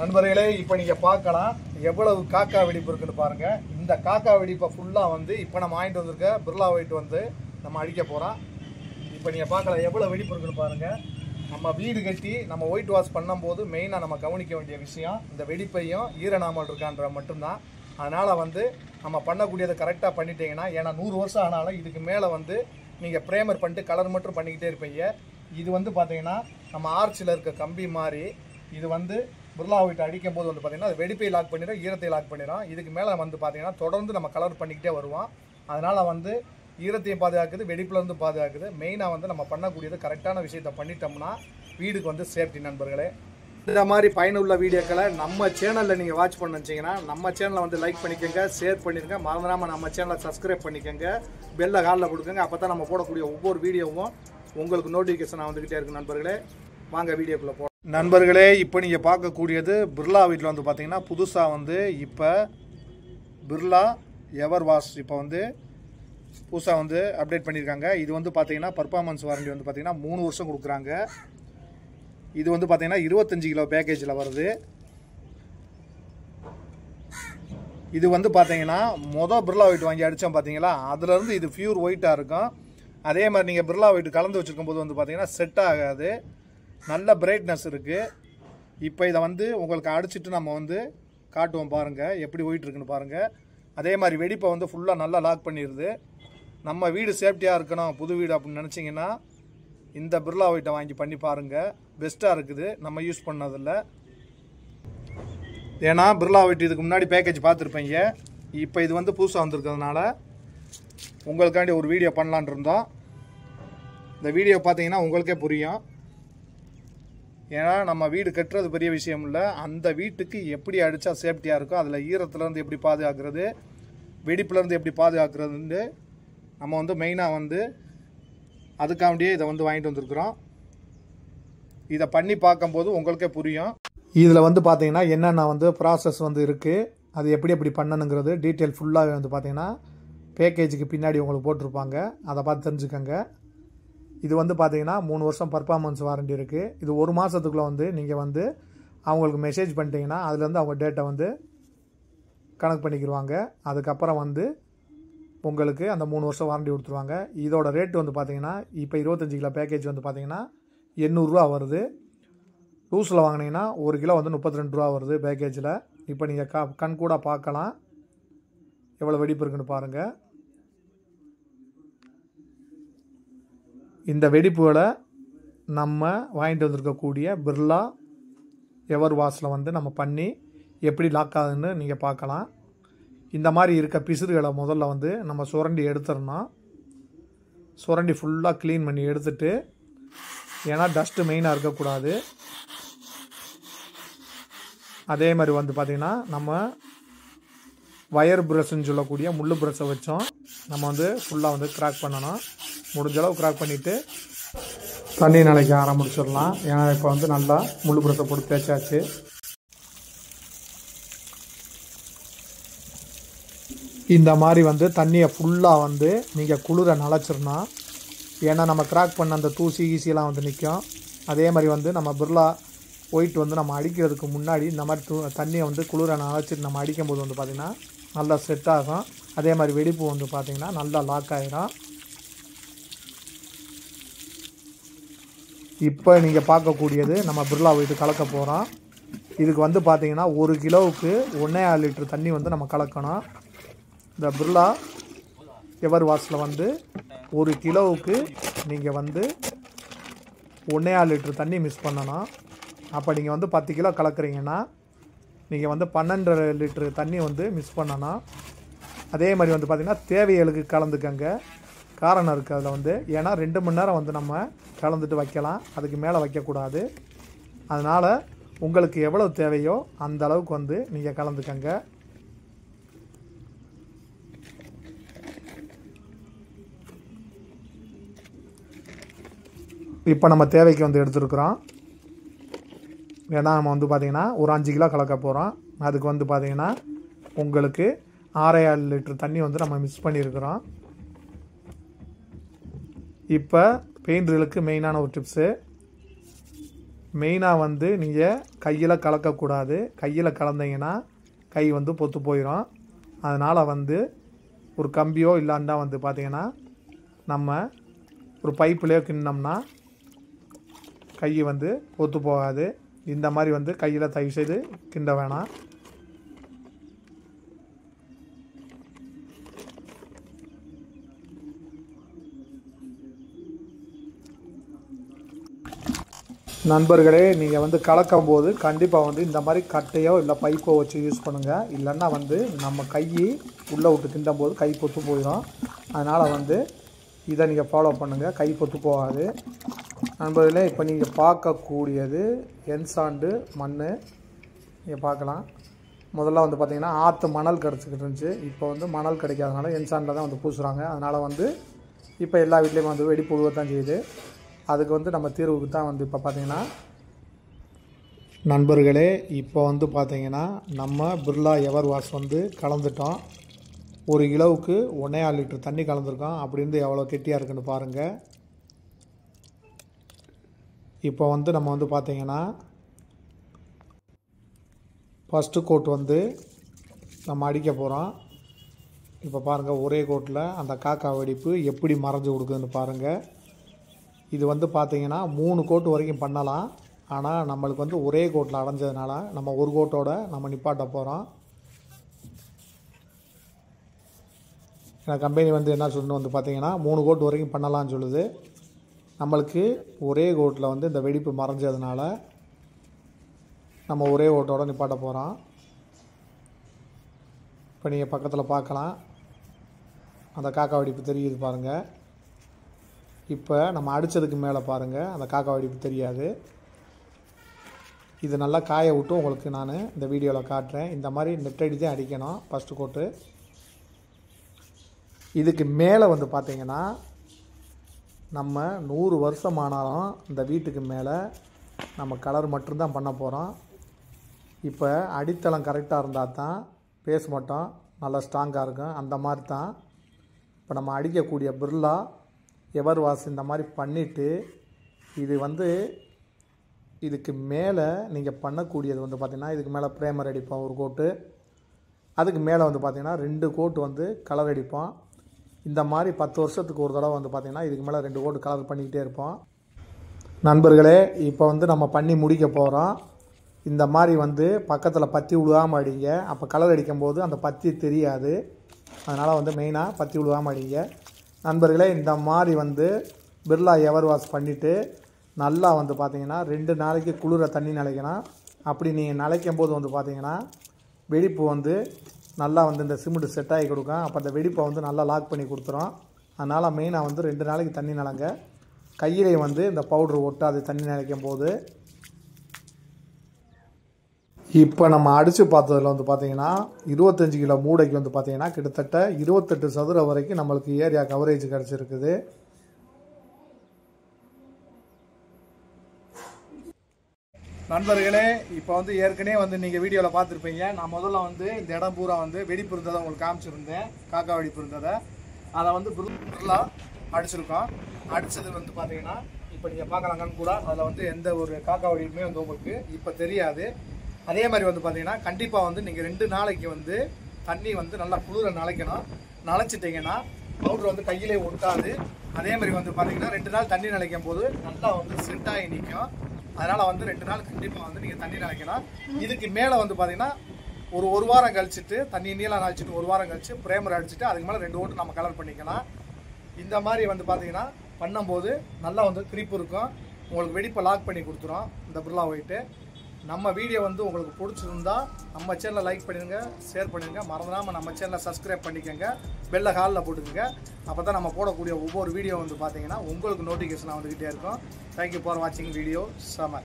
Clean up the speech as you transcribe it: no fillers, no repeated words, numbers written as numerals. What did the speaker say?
நண்பர்களே, இப்போ நீங்கள் பார்க்கலாம் எவ்வளவு காக்கா வெடிப்பு இருக்குன்னு பாருங்கள். இந்த காக்கா வெடிப்பை ஃபுல்லாக வந்து இப்போ நம்ம வாங்கிட்டு வந்திருக்க பிர்லா ஒயிட் வந்து நம்ம அடிக்க போகிறோம். இப்போ நீங்கள் பார்க்கலாம் எவ்வளோ வெடிப்பு இருக்குன்னு பாருங்கள். நம்ம வீடு கட்டி நம்ம ஒயிட் வாஷ் பண்ணும்போது மெயினாக நம்ம கவனிக்க வேண்டிய விஷயம் இந்த வெடிப்பையும் ஈரநாமல் இருக்கான்ற மட்டும்தான். அதனால் வந்து நம்ம பண்ணக்கூடியதை கரெக்டாக பண்ணிட்டீங்கன்னா, ஏன்னா 100 வருஷம் ஆனாலும் இதுக்கு மேலே வந்து நீங்கள் ப்ரேமர் பண்ணிட்டு கலர் மட்டும் பண்ணிக்கிட்டே இருப்பீங்க. இது வந்து பார்த்தீங்கன்னா நம்ம ஆர்ச்சில் இருக்க கம்பி மாதிரி இது வந்து பிர்லா ஒயிட் அடிக்கும் போது வந்து பார்த்தீங்கன்னா அது வெடிப்பை லாக் பண்ணிடும், ஈரத்தை லாக் பண்ணிடும். இதுக்கு மேலே வந்து பார்த்தீங்கன்னா தொடர்ந்து நம்ம கலர் பண்ணிக்கிட்டே வருவோம். அதனால் வந்து ஈரத்தையும் பாதுகாக்குது, வெடிப்புலேருந்து பாதுகாக்குது. மெயினாக வந்து நம்ம பண்ணக்கூடியது கரெக்டான விஷயத்தை பண்ணிட்டோம்னா வீடுக்கு வந்து சேஃப்டி. நண்பர்களே, இந்த மாதிரி பயனுள்ள வீடியோக்களை நம்ம சேனலில் நீங்கள் வாட்ச் பண்ணிச்சிங்கன்னா நம்ம சேனலை வந்து லைக் பண்ணிக்கோங்க, ஷேர் பண்ணிடுங்க. மறந்துடாமல் நம்ம சேனலை சப்ஸ்கிரைப் பண்ணிக்கோங்க, பெல்லை காலில் கொடுக்குங்க. அப்போ தான் நம்ம போடக்கூடிய ஒவ்வொரு வீடியோவும் உங்களுக்கு நோட்டிஃபிகேஷன் வந்துக்கிட்டே இருக்கும். நண்பர்களே, வாங்க வீடியோக்குள்ளே போ. நண்பர்களே, இப்போ நீங்கள் பார்க்கக்கூடியது பிர்லா வீட்டில் வந்து பார்த்தீங்கன்னா புதுசாக வந்து இப்போ பிர்லா எவர் வாஷ் இப்போ வந்து புதுசாக வந்து அப்டேட் பண்ணியிருக்காங்க. இது வந்து பார்த்தீங்கன்னா பர்ஃபார்மன்ஸ் வாரண்டி வந்து பார்த்தீங்கன்னா 3 வருஷம் கொடுக்குறாங்க. இது வந்து பார்த்தீங்கன்னா 25 கிலோ பேக்கேஜில் வருது. இது வந்து பார்த்தீங்கன்னா பிர்லா ஒயிட் வாங்கி அடித்தோம் பார்த்தீங்களா, அதுலேருந்து இது பியூர் ஒயிட்டாக இருக்கும். அதே மாதிரி நீங்கள் பிர்லா ஒயிட் கலந்து வச்சுருக்கும் போது வந்து பார்த்தீங்கன்னா செட் ஆகாது, நல்ல பிரைட்னஸ் இருக்குது. இப்போ இதை வந்து உங்களுக்கு அடிச்சுட்டு நம்ம வந்து காட்டுவோம் பாருங்கள் எப்படி ஒயிட் இருக்குன்னு பாருங்கள். அதே மாதிரி வெடிப்பை வந்து ஃபுல்லாக நல்லா லாக் பண்ணிடுது. நம்ம வீடு சேஃப்டியாக இருக்கணும் புது வீடு அப்படின்னு நினச்சிங்கன்னா இந்த பிர்லா ஒயிட்டை வாங்கி பண்ணி பாருங்கள். பெஸ்ட்டாக இருக்குது, நம்ம யூஸ் பண்ணதில்லை. ஏன்னா பிர்லா ஒயிட் இதுக்கு முன்னாடி பேக்கேஜ் பார்த்துருப்பீங்க. இப்போ இது வந்து புதுசாக வந்திருக்கிறதுனால உங்களுக்காண்டி ஒரு வீடியோ பண்ணலான் இருந்தோம். இந்த வீடியோ பார்த்தீங்கன்னா உங்களுக்கே புரியும். ஏன்னா நம்ம வீடு கட்டுறது பெரிய விஷயம் இல்லை, அந்த வீட்டுக்கு எப்படி அடித்தா சேஃப்டியாக இருக்கும், அதில் ஈரத்துலேருந்து எப்படி பாதுகாக்கிறது, வெடிப்புலேருந்து எப்படி பாதுகாக்கிறதுன்னு நம்ம வந்து மெயினாக வந்து அதுக்காண்டியே இதை வந்து வாங்கிட்டு வந்திருக்கிறோம். இதை பண்ணி பார்க்கும்போது உங்களுக்கே புரியும். இதில் வந்து பார்த்தீங்கன்னா என்னென்ன வந்து ப்ராசஸ் வந்து இருக்குது, அது எப்படி எப்படி பண்ணணுங்கிறது டீட்டெயில் ஃபுல்லாக வந்து பார்த்தீங்கன்னா பேக்கேஜுக்கு பின்னாடி உங்களுக்கு போட்டிருப்பாங்க, அதை பார்த்து தெரிஞ்சுக்கோங்க. இது வந்து பார்த்தீங்கன்னா 3 வருஷம் பர்ஃபார்மன்ஸ் வாரண்டி இருக்குது. இது 1 மாதத்துக்குள்ளே வந்து நீங்கள் வந்து அவங்களுக்கு மெசேஜ் பண்ணிட்டீங்கன்னா அதுலேருந்து அவங்க டேட்டை வந்து கனெக்ட் பண்ணிக்கிடுவாங்க. அதுக்கப்புறம் வந்து உங்களுக்கு அந்த 3 வருஷம் வாரண்டி கொடுத்துருவாங்க. இதோட ரேட்டு வந்து பார்த்தீங்கன்னா இப்போ 25 கிலோ பேக்கேஜ் வந்து பார்த்தீங்கன்னா 800 ரூபா வருது. லூஸில் வாங்கினீங்கன்னா 1 கிலோ வந்து 32 ரூபா வருது பேக்கேஜில். இப்போ நீங்கள் கண் கூட பார்க்கலாம் எவ்வளோ வெடிப்பு இருக்குன்னு பாருங்கள். இந்த வெடிப்புகளை நம்ம வாங்கிட்டு வந்திருக்கக்கூடிய பிர்லா எவர் வாஷில் வந்து நம்ம பண்ணி எப்படி லாக் ஆகுதுன்னு நீங்கள் பார்க்கலாம். இந்த மாதிரி இருக்க பிசுறுகளை முதல்ல வந்து நம்ம சுரண்டி எடுத்துடணும். சுரண்டி ஃபுல்லாக க்ளீன் பண்ணி எடுத்துட்டு, ஏன்னா டஸ்ட்டு மெயினாக இருக்கக்கூடாது. அதே மாதிரி வந்து பார்த்திங்கன்னா நம்ம வயர் ப்ரஷ்ன்னு சொல்லக்கூடிய முள்ளு ப்ரஷ்ஷை வச்சோம் நம்ம வந்து ஃபுல்லாக வந்து கிராக் பண்ணணும். முடிஞ்சளவு கிராக் பண்ணிவிட்டு தண்ணி நிலைக்க ஆரம்பிச்சிடலாம். ஏன்னா இப்போ வந்து நல்லா முள்ளு ப்ரஷ்ஷை போட்டு தேய்ச்சாச்சு. இந்த மாதிரி வந்து தண்ணியை ஃபுல்லாக வந்து நீங்கள் குளிர நனைச்சிடணும். ஏன்னா நம்ம கிராக் பண்ண அந்த தூசி ஈஸியெல்லாம் வந்து நிற்கும். அதே மாதிரி வந்து நம்ம பிர்லா ஒயிட் வந்து நம்ம அடிக்கிறதுக்கு முன்னாடி இந்த மாதிரி தண்ணியை வந்து குளிர நனைச்சிட்டு நம்ம அடிக்கும்போது வந்து பார்த்திங்கன்னா நல்லா செட் ஆகும். அதே மாதிரி வெடிப்பு வந்து பார்த்திங்கன்னா நல்லா லாக் ஆகிடும். இப்போ நீங்கள் பார்க்கக்கூடியது நம்ம பிர்லா ஒயிட் கலக்க போகிறோம். இதுக்கு வந்து பார்த்திங்கன்னா 1 கிலோவுக்கு 1.5 லிட்டர் தண்ணி வந்து நம்ம கலக்கணும். இந்த பிர்லா எவர் வாஷில் வந்து 1 கிலோவுக்கு நீங்கள் வந்து 1.5 லிட்டர் தண்ணி மிஸ் பண்ணணும். அப்போ நீங்கள் வந்து 10 கிலோ கலக்குறீங்கன்னா நீங்கள் வந்து 12 லிட்டரு தண்ணி வந்து மிஸ் பண்ணணும். அதே மாதிரி வந்து பார்த்திங்கன்னா தேவைகளுக்கு கலந்துக்கங்க. காரணம் இருக்குது அதில் வந்து, ஏன்னா 2 மணி நேரம் வந்து நம்ம கலந்துட்டு வைக்கலாம், அதுக்கு மேலே வைக்கக்கூடாது. அதனால் உங்களுக்கு எவ்வளோ தேவையோ அந்த அளவுக்கு வந்து நீங்கள் கலந்துக்கங்க. இப்போ நம்ம தேவைக்கு வந்து எடுத்துருக்குறோம். ஏன்னா நம்ம வந்து பார்த்திங்கன்னா ஒரு 5 கிலோ கலக்க போகிறோம். அதுக்கு வந்து பார்த்திங்கன்னா உங்களுக்கு 6.5 லிட்டர் தண்ணி வந்து நம்ம மிக்ஸ் பண்ணியிருக்கிறோம். இப்போ பெயிண்டர்களுக்கு மெயினான ஒரு டிப்ஸு, மெயினாக வந்து நீங்கள் கையில் கலக்கக்கூடாது. கையில் கலந்தீங்கன்னா கை வந்து பொத்து போயிடும். அதனால் வந்து ஒரு கம்பியோ இல்லாண்டா வந்து பார்த்திங்கன்னா நம்ம ஒரு பைப்புலேயோ கிண்ணோம்னா கை வந்து பொத்து போகாது. இந்த மாதிரி வந்து கையில் தயவு செய்து கிண்ட வேணாம். நண்பர்களே, நீங்கள் வந்து கலக்கும் போது கண்டிப்பாக வந்து இந்த மாதிரி கட்டையோ இல்லை பைப்போ வச்சு யூஸ் பண்ணுங்கள். இல்லைன்னா வந்து நம்ம கை உள்ளே விட்டு கிண்டும் போது கை பொத்து போயிடும். அதனால் வந்து இதை நீங்கள் ஃபாலோ பண்ணுங்கள், கை பொத்து போகாது. நண்பர்களே, இப்போ நீங்கள் பார்க்கக்கூடியது என்சாண்டு மண். நீங்கள் பார்க்கலாம், முதல்ல வந்து பார்த்திங்கன்னா ஆற்று மணல் கிடச்சிக்கிட்டு இருந்துச்சு. இப்போ வந்து மணல் கிடைக்காதனால என்சாண்டில் தான் வந்து பூசுகிறாங்க. அதனால் வந்து இப்போ எல்லா வீட்லேயும் வந்து வெடி புழுவத்தான் செய்யுது. அதுக்கு வந்து நம்ம தீர்வுக்கு தான் வந்து இப்போ பார்த்திங்கன்னா நண்பர்களே, இப்போ வந்து பார்த்திங்கன்னா நம்ம பிர்லா எவர் வாஷ் வந்து கலந்துட்டோம். ஒரு கிலோவுக்கு 1.5 லிட்டர் தண்ணி கலந்துருக்கோம். அப்படி இருந்து எவ்வளோ கெட்டியாக இருக்குன்னு பாருங்கள். இப்போ வந்து நம்ம வந்து பார்த்திங்கன்னா ஃபஸ்ட்டு கோட் வந்து நம்ம அடிக்க போகிறோம். இப்போ பாருங்கள், ஒரே கோட்டில் அந்த காக்கா வெடிப்பு எப்படி மறைஞ்சு கொடுக்குதுன்னு பாருங்கள். இது வந்து பார்த்திங்கன்னா 3 கோட்டு வரைக்கும் பண்ணலாம். ஆனால் நம்மளுக்கு வந்து ஒரே கோட்டில் அடைஞ்சதுனால நம்ம ஒரு கோட்டோட நம்ம நிப்பாட்ட போகிறோம். ஏன்னா கம்பெனி வந்து என்ன சொல்லணும் வந்து பார்த்திங்கன்னா 3 கோட்டு வரைக்கும் பண்ணலாம்னு சொல்லுது. நம்மளுக்கு ஒரே கோட்டில் வந்து இந்த வெடிப்பு மறைஞ்சதுனால நம்ம ஒரே கோட்டோட நிப்பாட்ட போகிறோம். இப்போ நீங்கள் பக்கத்தில் பார்க்கலாம், அந்த காக்கா வெடிப்பு தெரியுது பாருங்கள். இப்போ நம்ம அடித்ததுக்கு மேலே பாருங்கள், அந்த காக்கா வெடிப்பு தெரியாது. இது நல்லா காய விட்டு உங்களுக்கு நான் இந்த வீடியோவில் காட்டுறேன். இந்த மாதிரி நெட்டடி தான் அடிக்கணும் ஃபஸ்ட்டு கோட்டு. இதுக்கு மேலே வந்து பார்த்திங்கன்னா நம்ம 100 வருஷம் ஆனாலும் இந்த வீட்டுக்கு மேலே நம்ம கலர் மட்டும்தான் பண்ண போகிறோம். இப்போ அடித்தளம் கரெக்டாக இருந்தால் தான் பேஸ் மட்டும் நல்லா ஸ்ட்ராங்காக இருக்கும். அந்த மாதிரி தான் இப்போ நம்ம அடிக்கக்கூடிய பிர்லா எவர் வாஷ் இந்த மாதிரி பண்ணிவிட்டு இது வந்து இதுக்கு மேலே நீங்கள் பண்ணக்கூடியது வந்து பார்த்திங்கன்னா இதுக்கு மேலே ப்ரேமர் அடிப்போம் ஒரு கோட்டு. அதுக்கு மேலே வந்து பார்த்திங்கன்னா 2 கோட்டு வந்து கலர் அடிப்போம். இந்த மாதிரி 10 வருஷத்துக்கு ஒரு தடவை வந்து பார்த்திங்கன்னா இதுக்கு மேலே 2 கோட்டு கலர் பண்ணிக்கிட்டே இருப்போம். நண்பர்களே, இப்போ வந்து நம்ம பண்ணி முடிக்க போகிறோம். இந்த மாதிரி வந்து பக்கத்தில் பத்தி விழுகாமல் அடிங்க. அப்போ கலர் அடிக்கும்போது அந்த பத்தி தெரியாது. அதனால் வந்து மெயினாக பத்தி விழுகாமல் அடிங்க. நண்பர்களே, இந்த மாதிரி வந்து பிர்லா எவர் வாஷ் பண்ணிவிட்டு நல்லா வந்து பார்த்திங்கன்னா 2 நாளைக்கு குளிர தண்ணி நினைக்கணும். அப்படி நீங்கள் நினைக்கும் போது வந்து பார்த்திங்கன்னா வெடிப்பு வந்து நல்லா வந்து இந்த சிமெண்ட் செட் ஆகி கொடுக்கும். அப்போ அந்த வெடிப்பை வந்து நல்லா லாக் பண்ணி கொடுத்துரும். அதனால் மெயினாக வந்து 2 நாளைக்கு தண்ணி நிலங்க. கையிலே வந்து இந்த பவுட்ரு ஒட்டாது தண்ணி நினைக்கும் போது. இப்போ நம்ம அடித்து பார்த்ததில் வந்து பார்த்திங்கன்னா 25 கிலோ மூடைக்கு வந்து பார்த்திங்கன்னா கிட்டத்தட்ட 28 சதுர வரைக்கும் நம்மளுக்கு ஏரியா கவரேஜ் கிடச்சிருக்குது. நண்பர்களே, இப்போ வந்து ஏற்கனவே வந்து நீங்கள் வீடியோவில் பார்த்துருப்பீங்க. நான் முதல்ல வந்து இந்த இடம் பூரா வந்து வெடிப்பு இருந்ததை உங்களுக்கு காமிச்சிருந்தேன். காக்கா வெடிப்பு இருந்ததை அதை வந்து பிர்லா அடிச்சிருக்கோம். அடித்தது வந்து பார்த்திங்கன்னா இப்போ நீங்கள் பார்க்கலாங்கன்னு கூட அதில் வந்து எந்த ஒரு காக்கா வெடிப்புமே வந்து உங்களுக்கு இப்போ தெரியாது. அதே மாதிரி வந்து பார்த்திங்கன்னா கண்டிப்பாக வந்து நீங்கள் 2 நாளைக்கு வந்து தண்ணி வந்து நல்லா குளிர நனைக்கணும். நனைச்சிட்டிங்கன்னா பவுட்ரு வந்து கையிலே ஒட்டாது. அதே மாதிரி வந்து பார்த்திங்கன்னா 2 நாள் தண்ணி நினைக்கும் போது நல்லா வந்து செட் ஆகி நிற்கும். அதனால் வந்து 2 நாள் கண்டிப்பாக வந்து நீங்கள் தண்ணி நினைக்கணும். இதுக்கு மேலே வந்து பார்த்திங்கன்னா ஒரு வாரம் கழிச்சிட்டு தண்ணி நீளம் நினச்சிட்டு 1 வாரம் கழிச்சு ப்ரேமர் அடிச்சுட்டு அதுக்கு மேலே 2 ஓட்டு நம்ம கலர் பண்ணிக்கலாம். இந்த மாதிரி வந்து பார்த்திங்கன்னா பண்ணும்போது நல்லா வந்து கிரிப்பு இருக்கும். உங்களுக்கு வெடிப்பை லாக் பண்ணி கொடுத்துரும் இந்த பிர்லா ஒயிட்டு. நம்ம வீடியோ வந்து உங்களுக்கு பிடிச்சிருந்தா நம்ம சேனலை லைக் பண்ணிடுங்க, ஷேர் பண்ணிடுங்க. மறந்துடாமல் நம்ம சேனலை சப்ஸ்கிரைப் பண்ணிக்கோங்க, பெல்லை ஹாலில் போட்டுக்கோங்க. அப்போ தான் நம்ம போடக்கூடிய ஒவ்வொரு வீடியோ வந்து பார்த்தீங்கன்னா உங்களுக்கு நோட்டிஃபிகேஷன் வந்துக்கிட்டே இருக்கும். தேங்க்யூ ஃபார் வாட்சிங் வீடியோ. சம